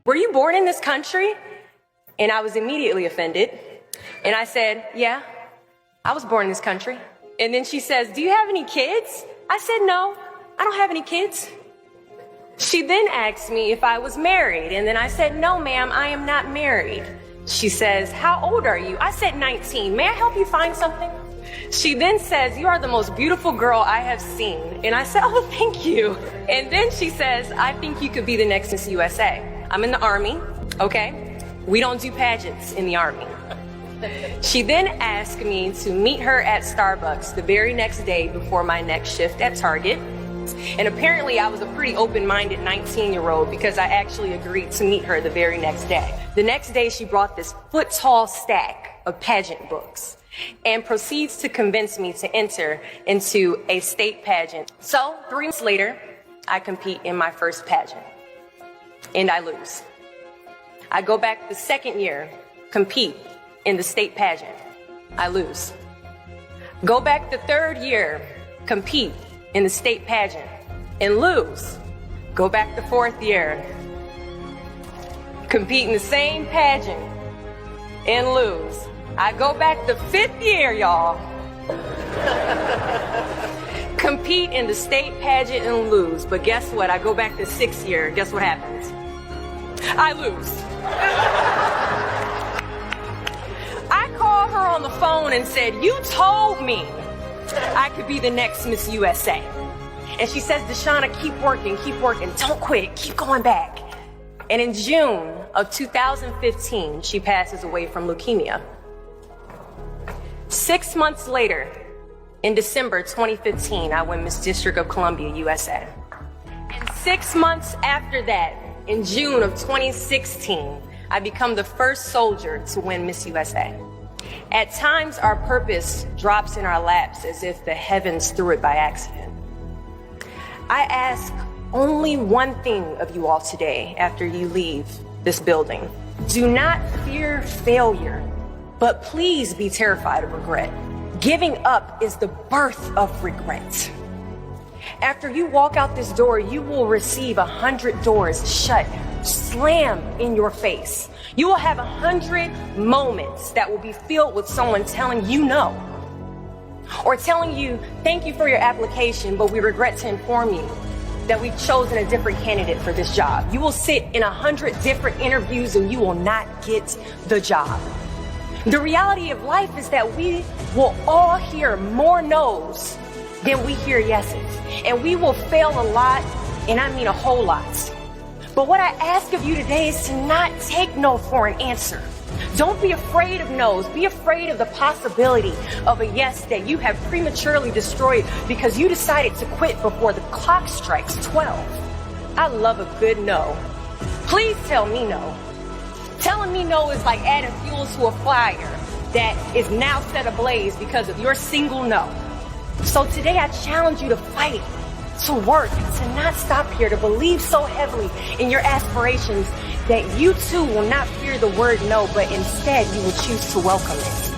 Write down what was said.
"Were you born in this country?" And I was immediately offended. And I said, "Yeah, I was born in this country." And then she says, "Do you have any kids?" I said, "No, I don't have any kids." She then asked me if I was married. And then I said, "No, ma'am, I am not married." She says, "How old are you?" I said, 19. "May I help you find something?" She then says, "You are the most beautiful girl I have seen." And I said, "Oh, thank you." And then she says, "I think you could be the next Miss USA." I'm in the Army, okay? We don't do pageants in the Army. She then asked me to meet her at Starbucks the very next day before my next shift at Target. And apparently I was a pretty open-minded 19-year-old because I actually agreed to meet her the very next day. The next day she brought this foot-tall stack of pageant books and proceeds to convince me to enter into a state pageant. So 3 months later, I compete in my first pageant and I lose. I go back the second year, compete in the state pageant. I lose. Go back the third year, compete in the state pageant and lose. Go back the fourth year, compete in the same pageant and lose. I go back the fifth year, y'all. Compete in the state pageant and lose. But guess what? I go back the sixth year. Guess what happens? I lose. I called her on the phone and said, "You told me I could be the next Miss USA." And she says, "Deshauna, keep working, don't quit, keep going back." And in June of 2015, she passes away from leukemia. 6 months later, in December 2015, I win Miss District of Columbia, USA. And 6 months after that, in June of 2016, I become the first soldier to win Miss USA. At times, our purpose drops in our laps as if the heavens threw it by accident. I ask only one thing of you all today after you leave this building. Do not fear failure, but please be terrified of regret. Giving up is the birth of regret. After you walk out this door, you will receive 100 doors shut, slam in your face. You will have 100 moments that will be filled with someone telling you no, or telling you, "Thank you for your application, but we regret to inform you that we've chosen a different candidate for this job." You will sit in 100 different interviews and you will not get the job. The reality of life is that we will all hear more no's than we hear yeses. And we will fail a lot, and I mean a whole lot. But what I ask of you today is to not take no for an answer. Don't be afraid of no's. Be afraid of the possibility of a yes that you have prematurely destroyed because you decided to quit before the clock strikes 12. I love a good no. Please tell me no. Telling me no is like adding fuel to a fire that is now set ablaze because of your single no. So today I challenge you to fight, to work, to not stop here, to believe so heavily in your aspirations that you too will not fear the word no, but instead you will choose to welcome it.